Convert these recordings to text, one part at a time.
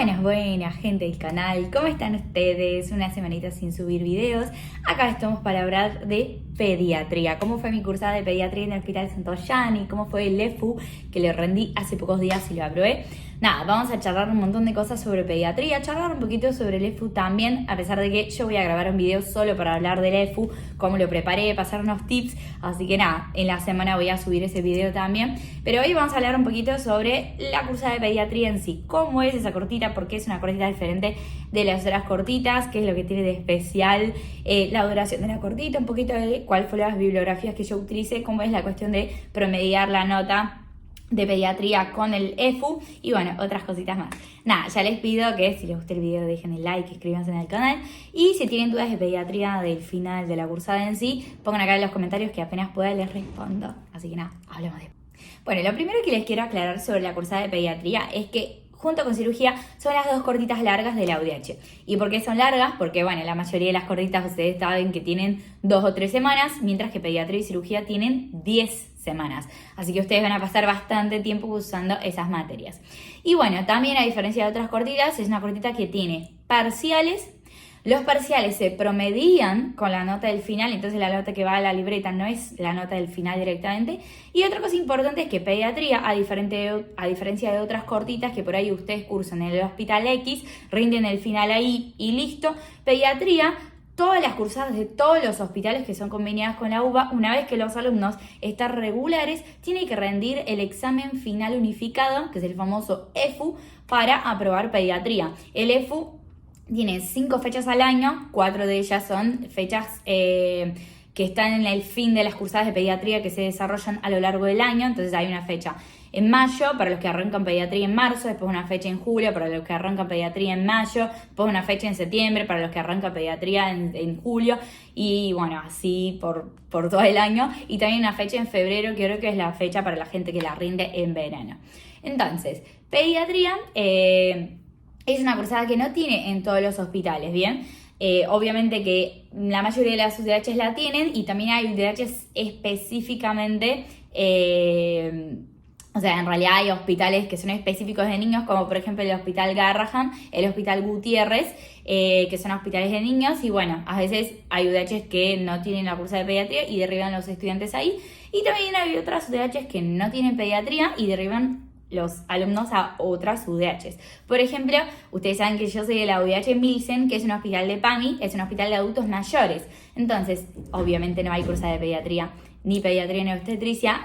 Buenas, gente del canal, ¿cómo están ustedes? Una semanita sin subir videos. Acá estamos para hablar de pediatría. ¿Cómo fue mi cursada de pediatría en el Hospital Santoyani? ¿Cómo fue el EFU que le rendí hace pocos días y lo aprobé? Nada, vamos a charlar un montón de cosas sobre pediatría, charlar un poquito sobre el EFU también, a pesar de que yo voy a grabar un video solo para hablar del EFU, cómo lo preparé, pasar unos tips, así que nada, en la semana voy a subir ese video también. Pero hoy vamos a hablar un poquito sobre la cursada de pediatría en sí, cómo es esa cortita, por qué es una cortita diferente de las otras cortitas, qué es lo que tiene de especial, la duración de la cortita, un poquito de cuáles fueron las bibliografías que yo utilicé, cómo es la cuestión de promediar la nota de pediatría con el EFU y bueno, otras cositas más. Nada, ya les pido que si les gusta el video dejen el like, escríbanse en el canal y si tienen dudas de pediatría del final de la cursada en sí, pongan acá en los comentarios que apenas pueda les respondo. Así que nada, hablemos de... Bueno, lo primero que les quiero aclarar sobre la cursada de pediatría es que junto con cirugía son las dos cortitas largas de la UDH. ¿Y por qué son largas? Porque bueno, la mayoría de las cortitas ustedes saben que tienen 2 o 3 semanas, mientras que pediatría y cirugía tienen 10 semanas. Así que ustedes van a pasar bastante tiempo usando esas materias. Y bueno, también a diferencia de otras cortitas, es una cortita que tiene parciales. Los parciales se promedian con la nota del final, entonces la nota que va a la libreta no es la nota del final directamente. Y otra cosa importante es que pediatría, a diferencia de otras cortitas que por ahí ustedes cursan en el Hospital X, rinden el final ahí y listo, pediatría, todas las cursadas de todos los hospitales que son conveniadas con la UBA, una vez que los alumnos están regulares, tienen que rendir el examen final unificado, que es el famoso EFU, para aprobar pediatría. El EFU tiene 5 fechas al año, 4 de ellas son fechas que están en el fin de las cursadas de pediatría que se desarrollan a lo largo del año. Entonces hay una fecha en mayo para los que arrancan pediatría en marzo, después una fecha en julio para los que arrancan pediatría en mayo, después una fecha en septiembre para los que arrancan pediatría en julio y bueno, así por todo el año. Y también una fecha en febrero que creo que es la fecha para la gente que la rinde en verano. Entonces, pediatría... es una cursada que no tiene en todos los hospitales, ¿bien? Obviamente que la mayoría de las UDHs la tienen y también hay UDHs específicamente, o sea, en realidad hay hospitales que son específicos de niños, como por ejemplo el Hospital Garrahan, el Hospital Gutiérrez, que son hospitales de niños y bueno, a veces hay UDHs que no tienen la cursada de pediatría y derriban los estudiantes ahí y también hay otras UDHs que no tienen pediatría y derriban los alumnos a otras UDHs. Por ejemplo, ustedes saben que yo soy de la UDH Milsen, que es un hospital de PAMI, es un hospital de adultos mayores. Entonces, obviamente no hay cursada de pediatría, ni pediatría ni obstetricia,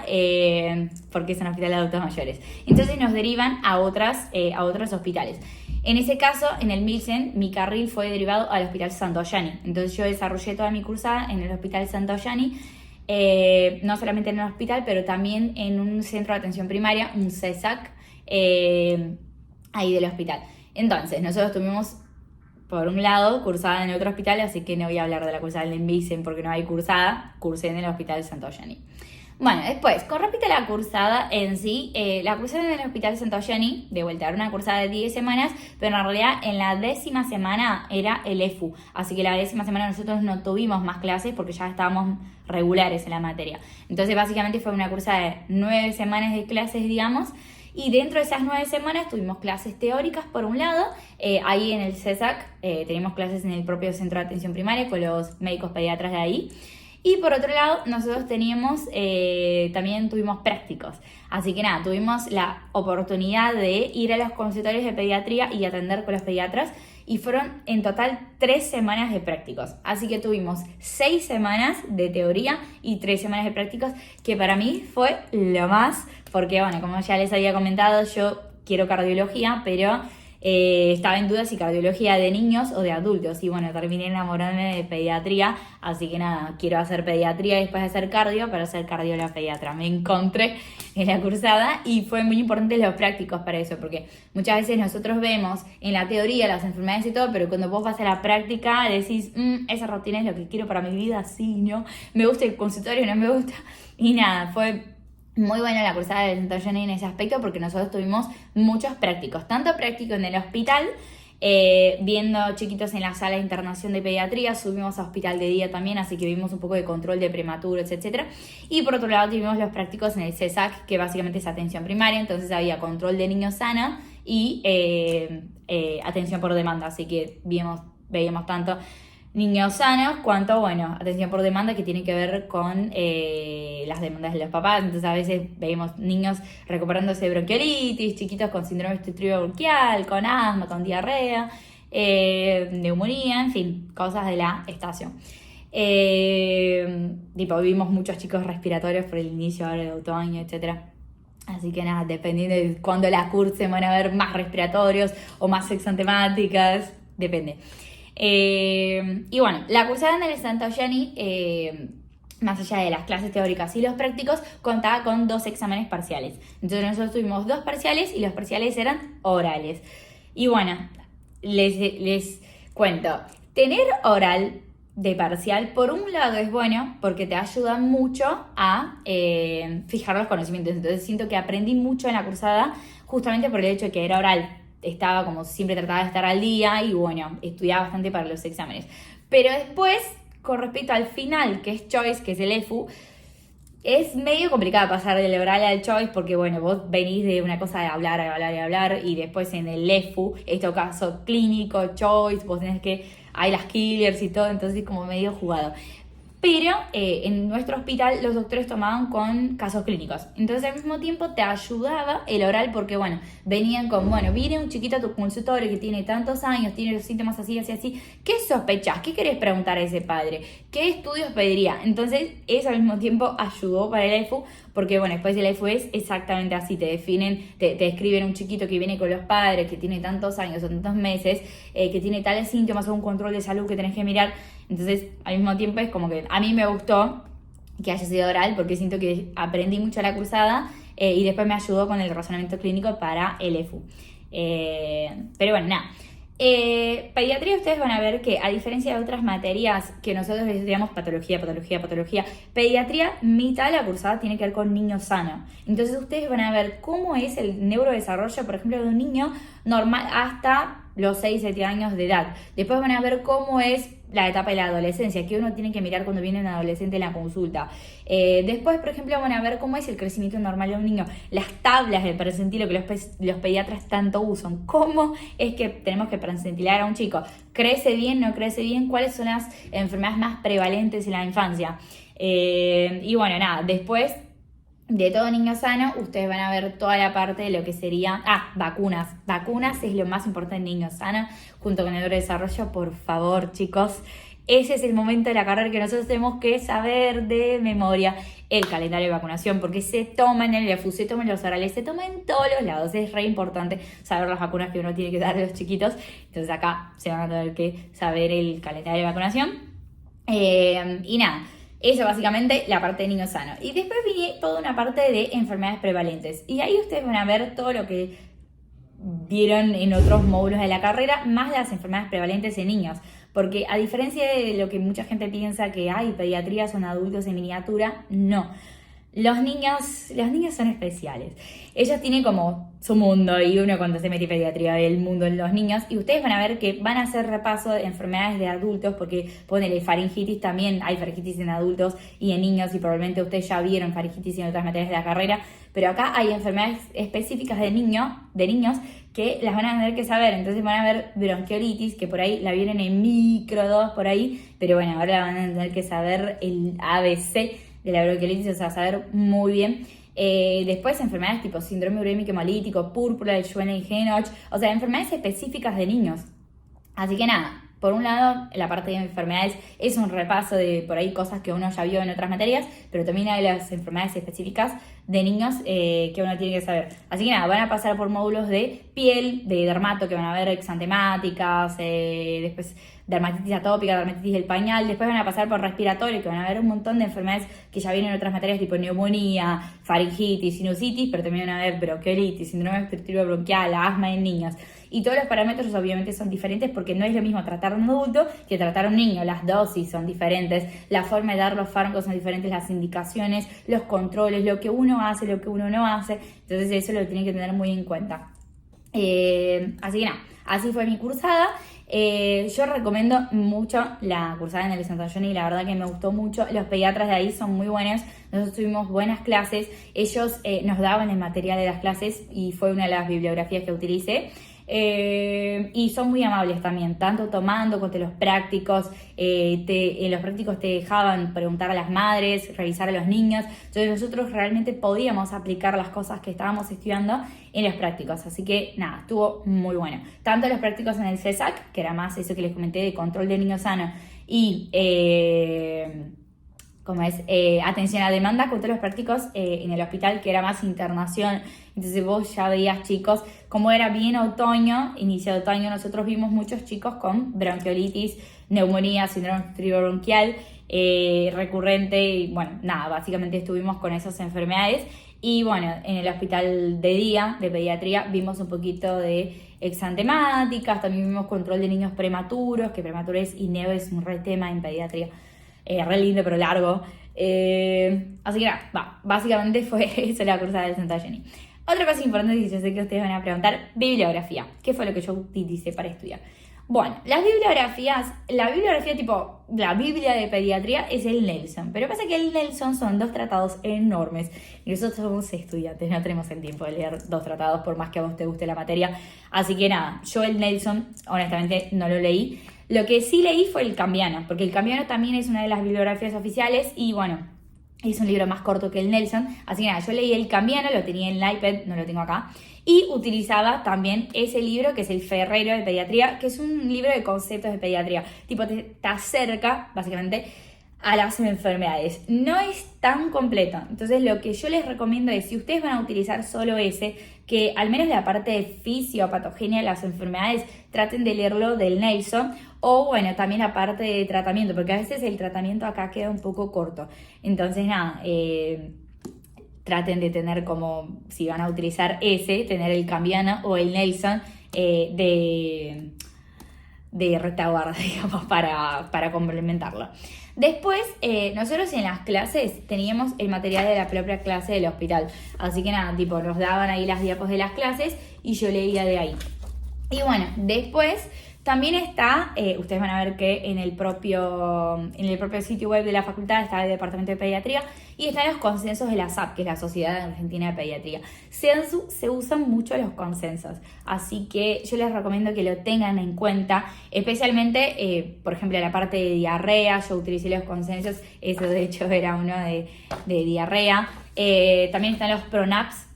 porque es un hospital de adultos mayores. Entonces nos derivan a otros hospitales. En ese caso, en el Milsen, mi carril fue derivado al Hospital Santoyani. Entonces yo desarrollé toda mi cursada en el Hospital Santoyani, no solamente en el hospital, pero también en un centro de atención primaria, un CESAC, ahí del hospital. Entonces, nosotros tuvimos, por un lado, cursada en otro hospital, así que no voy a hablar de la cursada del Envisen porque no hay cursada, cursé en el Hospital Santoyani. Bueno, después, con respecto a la cursada en sí, la cursada en el Hospital Santoyani, de vuelta, era una cursada de 10 semanas, pero en realidad en la 10ª semana era el EFU, así que la 10ª semana nosotros no tuvimos más clases porque ya estábamos regulares en la materia. Entonces básicamente fue una cursada de 9 semanas de clases, digamos, y dentro de esas 9 semanas tuvimos clases teóricas por un lado, ahí en el CESAC teníamos clases en el propio centro de atención primaria con los médicos pediatras de ahí. Y por otro lado, nosotros también tuvimos prácticos. Así que nada, tuvimos la oportunidad de ir a los consultorios de pediatría y atender con los pediatras. Y fueron en total 3 semanas de prácticos. Así que tuvimos 6 semanas de teoría y 3 semanas de prácticos, que para mí fue lo más. Porque bueno, como ya les había comentado, yo quiero cardiología, pero... estaba en duda si cardiología de niños o de adultos y bueno, terminé enamorándome de pediatría, así que nada, quiero hacer pediatría después de hacer cardio para ser cardióloga pediatra. Me encontré en la cursada y fue muy importante los prácticos para eso, porque muchas veces nosotros vemos en la teoría las enfermedades y todo, pero cuando vos vas a la práctica decís, esa rutina es lo que quiero para mi vida, sí, ¿no? Me gusta el consultorio, no me gusta, y nada, fue... muy buena la cursada de Santoyani en ese aspecto porque nosotros tuvimos muchos prácticos, tanto práctico en el hospital, viendo chiquitos en la sala de internación de pediatría, subimos a hospital de día también, así que vimos un poco de control de prematuros, etcétera. Y por otro lado tuvimos los prácticos en el CESAC, que básicamente es atención primaria, entonces había control de niños sana y atención por demanda, así que veíamos tanto niños sanos cuanto, bueno, atención por demanda que tiene que ver con las demandas de los papás. Entonces a veces vemos niños recuperándose de bronquiolitis, chiquitos con síndrome obstructivo bronquial, con asma, con diarrea, neumonía, en fin, cosas de la estación. Vimos muchos chicos respiratorios por el inicio ahora de otoño, etcétera. Así que nada, dependiendo de cuándo la cursen van a haber más respiratorios o más exantemáticas, depende. Y bueno, la cursada en el Santo Gianni, más allá de las clases teóricas y los prácticos, contaba con 2 exámenes parciales. Entonces nosotros tuvimos 2 parciales y los parciales eran orales. Y bueno, les cuento, tener oral de parcial, por un lado es bueno porque te ayuda mucho a fijar los conocimientos. Entonces siento que aprendí mucho en la cursada justamente por el hecho de que era oral. Estaba como siempre, trataba de estar al día y bueno, estudiaba bastante para los exámenes. Pero después, con respecto al final, que es Choice, que es el EFU, es medio complicado pasar del oral al Choice porque bueno, vos venís de una cosa de hablar y después en el EFU, esto caso clínico, Choice, vos tenés que, hay las killers y todo, entonces es como medio jugado. Pero en nuestro hospital los doctores tomaban con casos clínicos. Entonces al mismo tiempo te ayudaba el oral porque, bueno, venían con, bueno, viene un chiquito a tu consultorio que tiene tantos años, tiene los síntomas así, así, así. ¿Qué sospechás? ¿Qué querés preguntar a ese padre? ¿Qué estudios pediría? Entonces eso al mismo tiempo ayudó para el EFU porque, bueno, después el EFU es exactamente así. Te definen, te escriben un chiquito que viene con los padres, que tiene tantos años o tantos meses, que tiene tales síntomas o un control de salud que tenés que mirar. Entonces, al mismo tiempo es como que a mí me gustó que haya sido oral porque siento que aprendí mucho la cursada y después me ayudó con el razonamiento clínico para el EFU. Pero bueno, nada. Pediatría, ustedes van a ver que a diferencia de otras materias que nosotros estudiamos patología, pediatría, mitad de la cursada tiene que ver con niño sano. Entonces ustedes van a ver cómo es el neurodesarrollo, por ejemplo, de un niño normal hasta los 6, 7 años de edad. Después van a ver cómo es la etapa de la adolescencia, que uno tiene que mirar cuando viene un adolescente en la consulta. Después, por ejemplo, van a ver cómo es el crecimiento normal de un niño, las tablas de percentilo que los pediatras tanto usan, cómo es que tenemos que percentilar a un chico, crece bien, no crece bien, cuáles son las enfermedades más prevalentes en la infancia. Y bueno, nada, después de todo niño sano, ustedes van a ver toda la parte de lo que sería... vacunas. Vacunas es lo más importante en niño sano, junto con el neurodesarrollo. Por favor, chicos, ese es el momento de la carrera que nosotros tenemos que saber de memoria el calendario de vacunación, porque se toma en el EFU, se toma en los orales, se toma en todos los lados. Es re importante saber las vacunas que uno tiene que dar a los chiquitos. Entonces acá se van a tener que saber el calendario de vacunación. Y nada, eso básicamente la parte de niño sano. Y después viene toda una parte de enfermedades prevalentes. Y ahí ustedes van a ver todo lo que vieron en otros módulos de la carrera, más las enfermedades prevalentes en niños. Porque a diferencia de lo que mucha gente piensa que hay pediatría son adultos en miniatura, no. Los niños son especiales. Ellos tienen como su mundo y uno cuando se mete en pediatría ve el mundo en los niños y ustedes van a ver que van a hacer repaso de enfermedades de adultos porque ponele faringitis, también hay faringitis en adultos y en niños y probablemente ustedes ya vieron faringitis en otras materias de la carrera, pero acá hay enfermedades específicas de niños que las van a tener que saber. Entonces van a ver bronquiolitis, que por ahí la vienen en micro 2 por ahí, pero bueno, ahora la van a tener que saber el ABC de la bronquiolitis, o sea, saber muy bien. Después enfermedades tipo síndrome urémico hemolítico, púrpura de Schwenning-Henoch, o sea, enfermedades específicas de niños. Así que nada, por un lado, la parte de enfermedades es un repaso de por ahí cosas que uno ya vio en otras materias, pero también hay las enfermedades específicas de niños que uno tiene que saber. Así que nada, van a pasar por módulos de piel, de dermato, que van a ver exantemáticas, después dermatitis atópica, dermatitis del pañal, después van a pasar por respiratorio, que van a ver un montón de enfermedades que ya vienen en otras materias, tipo neumonía, faringitis, sinusitis, pero también van a ver bronquiolitis, síndrome obstructivo bronquial, asma en niños. Y todos los parámetros obviamente son diferentes porque no es lo mismo tratar a un adulto que tratar a un niño. Las dosis son diferentes, la forma de dar los fármacos son diferentes, las indicaciones, los controles, lo que uno hace, lo que uno no hace. Entonces eso lo tienen que tener muy en cuenta. Así que nada, así fue mi cursada. Yo recomiendo mucho la cursada en el Santa Johnny, la verdad que me gustó mucho. Los pediatras de ahí son muy buenos, nosotros tuvimos buenas clases, ellos nos daban el material de las clases y fue una de las bibliografías que utilicé. Y son muy amables también, tanto tomando como los prácticos. En los prácticos te dejaban preguntar a las madres, revisar a los niños. Entonces nosotros realmente podíamos aplicar las cosas que estábamos estudiando en los prácticos. Así que nada, estuvo muy bueno. Tanto los prácticos en el CESAC, que era más eso que les comenté de control de niños sanos, y atención a demanda, con todos los prácticos en el hospital, que era más internación. Entonces vos ya veías chicos, como era bien otoño, inicio de otoño, nosotros vimos muchos chicos con bronquiolitis, neumonía, síndrome obstructivo bronquial recurrente, y bueno, nada, básicamente estuvimos con esas enfermedades. Y bueno, en el hospital de día, de pediatría, vimos un poquito de exantemáticas, también vimos control de niños prematuros, que prematures y neo es un re tema en pediatría. Re lindo pero largo. Así que nada, básicamente fue eso la cursada del Santa Jenny. Otra cosa importante, y yo sé que ustedes van a preguntar, bibliografía. ¿Qué fue lo que yo utilicé para estudiar? Bueno, las bibliografías, la bibliografía tipo, la Biblia de pediatría es el Nelson, pero pasa que el Nelson son 2 tratados enormes y nosotros somos estudiantes, no tenemos el tiempo de leer 2 tratados por más que a vos te guste la materia, así que nada, yo el Nelson honestamente no lo leí. Lo que sí leí fue el Cambiano, porque el Cambiano también es una de las bibliografías oficiales y bueno, es un libro más corto que el Nelson, así que nada, yo leí el Cambiano, lo tenía en el iPad, no lo tengo acá, y utilizaba también ese libro que es el Ferrero de Pediatría, que es un libro de conceptos de pediatría, tipo te acerca básicamente a las enfermedades. No es tan completo, entonces lo que yo les recomiendo es, si ustedes van a utilizar solo ese, que al menos la parte de fisiopatogenia de las enfermedades traten de leerlo del Nelson, o bueno, también la parte de tratamiento, porque a veces el tratamiento acá queda un poco corto. Entonces nada, traten de tener como, si van a utilizar ese, tener el Cambiano o el Nelson de retaguardia, digamos, para complementarlo. Después, nosotros en las clases teníamos el material de la propia clase del hospital. Así que nada, tipo, nos daban ahí las diapos de las clases y yo leía de ahí. Y bueno, después también está, ustedes van a ver que en el propio sitio web de la facultad está el departamento de pediatría y están los consensos de la SAP, que es la Sociedad Argentina de Pediatría. Se usan mucho los consensos, así que yo les recomiendo que lo tengan en cuenta, especialmente, por ejemplo, la parte de diarrea. Yo utilicé los consensos, eso de hecho era uno de diarrea. También están los PRONAPS,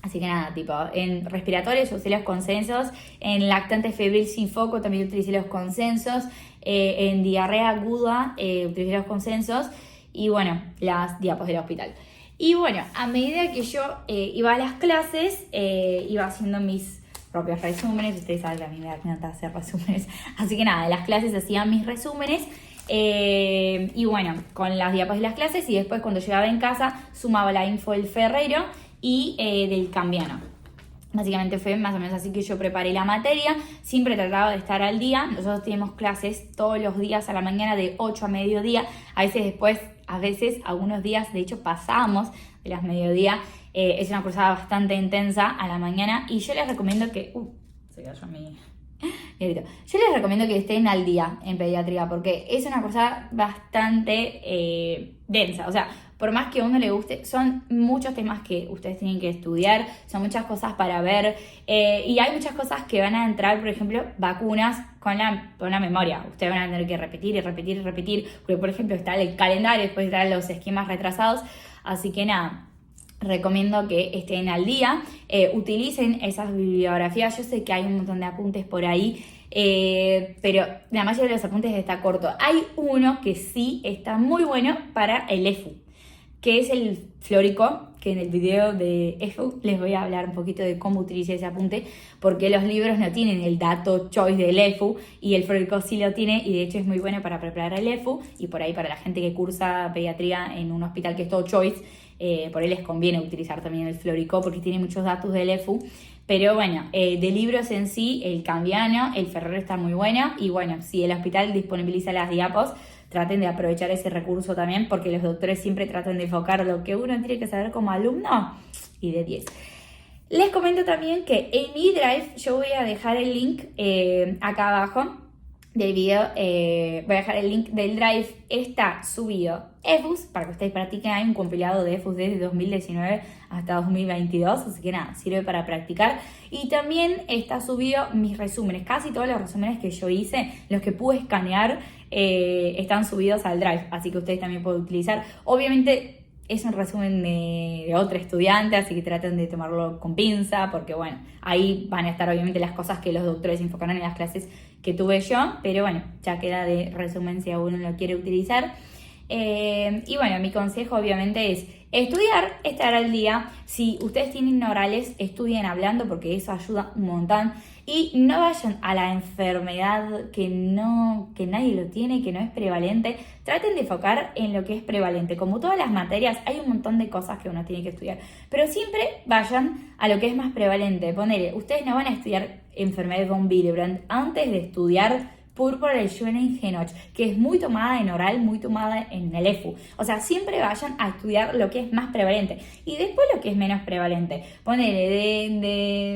así que nada, tipo, en respiratorios yo usé los consensos, en lactante febril sin foco también utilicé los consensos, en diarrea aguda utilicé los consensos y bueno, las diapos del hospital. Y bueno, a medida que yo iba a las clases, iba haciendo mis propios resúmenes. Ustedes saben que a mí me encanta hacer resúmenes, así que nada, en las clases hacía mis resúmenes. Y bueno, con las diapos de las clases, y después cuando llegaba en casa sumaba la info del Ferrero y del Cambiano. Básicamente fue más o menos así que yo preparé la materia. Siempre trataba de estar al día. Nosotros tenemos clases todos los días a la mañana de 8 a mediodía. A veces algunos días, de hecho pasábamos de las mediodía. Es una cursada bastante intensa a la mañana y yo les recomiendo que... se cayó mi... Yo les recomiendo que estén al día en pediatría porque es una cursada bastante densa. O sea, por más que a uno le guste, son muchos temas que ustedes tienen que estudiar, son muchas cosas para ver y hay muchas cosas que van a entrar, por ejemplo, vacunas con la memoria. Ustedes van a tener que repetir y repetir y repetir, porque por ejemplo está el calendario, después están los esquemas retrasados, así que nada, recomiendo que estén al día, utilicen esas bibliografías. Yo sé que hay un montón de apuntes por ahí, pero la mayoría de los apuntes está corto. Hay uno que sí está muy bueno para el EFU, que es el Florico, que en el video de EFU les voy a hablar un poquito de cómo utilicé ese apunte, porque los libros no tienen el dato choice del EFU y el Florico sí lo tiene, y de hecho es muy bueno para preparar el EFU, y por ahí para la gente que cursa pediatría en un hospital que es todo choice, por ahí les conviene utilizar también el Florico porque tiene muchos datos del EFU. Pero bueno, de libros en sí, el Cambiano, el Ferrero está muy bueno, y bueno, si el hospital disponibiliza las diapos, traten de aprovechar ese recurso también, porque los doctores siempre tratan de enfocar lo que uno tiene que saber como alumno, y de 10. Les comento también que en mi Drive yo voy a dejar el link acá abajo del video, voy a dejar el link del Drive, está subido EFUS, para que ustedes practiquen, hay un compilado de EFUS desde 2019 hasta 2022, así que nada, sirve para practicar. Y también está subido mis resúmenes, casi todos los resúmenes que yo hice, los que pude escanear, están subidos al Drive, así que ustedes también pueden utilizar. Obviamente es un resumen de otro estudiante, así que traten de tomarlo con pinza, porque bueno, ahí van a estar obviamente las cosas que los doctores enfocaron en las clases que tuve yo, pero bueno, ya queda de resumen si uno lo quiere utilizar. Y bueno, mi consejo obviamente es estudiar, estar al día. Si ustedes tienen orales, estudien hablando porque eso ayuda un montón. Y no vayan a la enfermedad que nadie lo tiene, que no es prevalente. Traten de enfocar en lo que es prevalente. Como todas las materias, hay un montón de cosas que uno tiene que estudiar. Pero siempre vayan a lo que es más prevalente. Ponele, ustedes no van a estudiar enfermedad von Willebrand antes de estudiar púrpura de Schwenningen-Henoch, que es muy tomada en oral, muy tomada en el EFU. O sea, siempre vayan a estudiar lo que es más prevalente y después lo que es menos prevalente. Ponele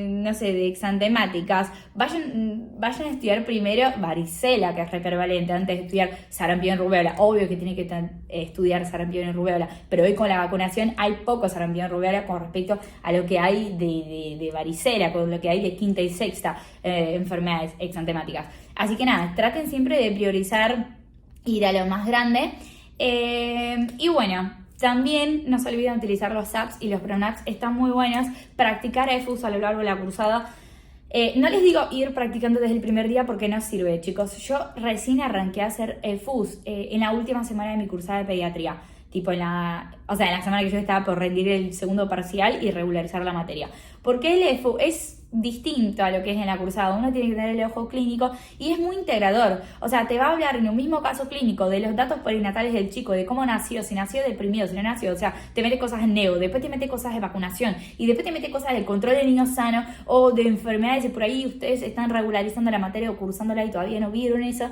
no sé, de exantemáticas, vayan a estudiar primero varicela, que es re prevalente, antes de estudiar sarampión y rubéola. Obvio que tiene que estudiar sarampión y rubéola, pero hoy con la vacunación hay poco sarampión y rubéola con respecto a lo que hay de varicela, con lo que hay de quinta y sexta enfermedades exantemáticas. Así que nada, traten siempre de priorizar ir a lo más grande. Y bueno, también no se olviden utilizar los SAPs y los PRONAPs, están muy buenos. Practicar EFUS a lo largo de la cursada. No les digo ir practicando desde el primer día porque no sirve, chicos. Yo recién arranqué a hacer EFUS en la última semana de mi cursada de pediatría. Tipo en la semana que yo estaba por rendir el segundo parcial y regularizar la materia. Porque el EFU es distinto a lo que es en la cursada. Uno tiene que tener el ojo clínico y es muy integrador. O sea, te va a hablar en un mismo caso clínico de los datos perinatales del chico, de cómo nació, si nació deprimido, si no nació. O sea, te mete cosas en neo, después te mete cosas de vacunación y después te mete cosas del control de niños sanos o de enfermedades y por ahí ustedes están regularizando la materia o cursándola y todavía no vieron eso.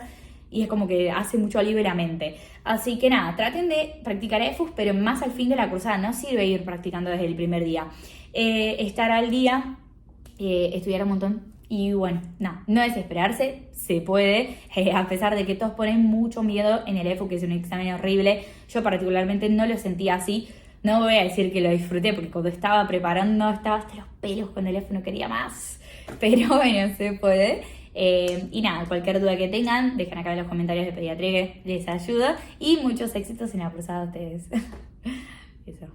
Y es como que hace mucho alivio a la mente. Así que nada, traten de practicar EFUS, pero más al fin de la cursada. No sirve ir practicando desde el primer día. Estar al día, estudiar un montón. Y bueno, no desesperarse, se puede. A pesar de que todos ponen mucho miedo en el EFU, que es un examen horrible. Yo particularmente no lo sentía así. No voy a decir que lo disfruté, porque cuando estaba preparando estaba hasta los pelos con el EFU, no quería más. Pero bueno, se puede. Y nada, cualquier duda que tengan, dejen acá en los comentarios de pediatría que les ayuda. Y muchos éxitos en la cursada a ustedes. Eso.